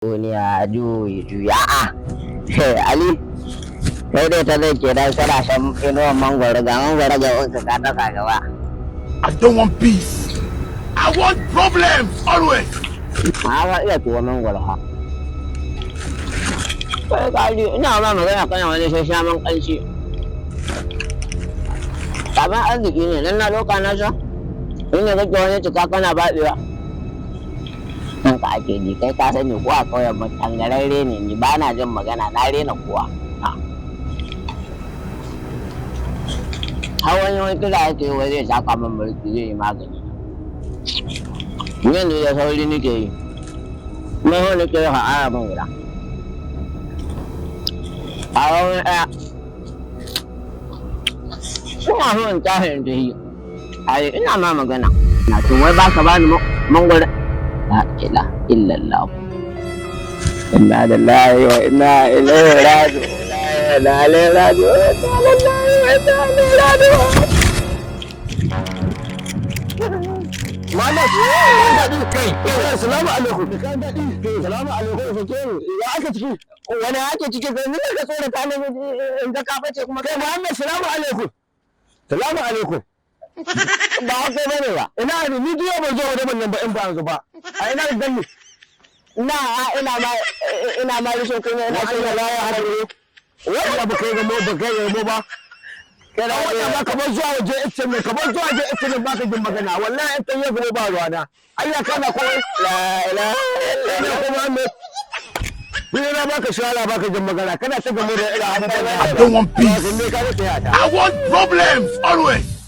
Duniya juyi juya Ali kai dai ta zai ke dan kana shan inuwan mangwaro ga wanka ka daka gaba. I don't want peace. I want problems always. Ma iya tuwa mangwaro ha. Kai kaji ina ma magana kana wani shashaman kanshi. Kaban arziki ne nan na doka na sha. Ina kake wani cika kana baɗewa. Nan ka ake ji kai ka sani ko a kauyen mu tangararre ne ni ba na jin magana na rena kowa. Hawan wani kira yake wai zai saka min mulki zai yi magani. Yanzu da sauri nake yi. Me ho nake yi ha ara min guda. A wani ɗaya. Ina so in tahin da yi. Ai ina ma magana. Na tun wai ba ka bani mangwaro. La ilaha illallah. Inna lillahi wa inna ilaihi raji'un. La ilaha Salamu alaikum. Salamu alaikum. Ya aka ciki? Wani ake ciki sai ni ka tsora ta ne in ka kafa kuma kai Muhammad salamu alaikum. Salamu alaikum. Ba haka bane ba. Ina ni diyo ban zo da nan ba in ba yanzu ba. A ina da danni. Ina ma risho kuma ina so ya laya hadari. Wanda ba kai ga mo ba. Kana wanda ba kamar zuwa waje ita ne kamar zuwa waje ita ne ba ka jin magana wallahi ita ya gaba ba ruwana ayya kana ko la ilaha illallah kuma me Bina baka shawara baka jin magana kana ta gamo da ila I don't want peace. I want problems always.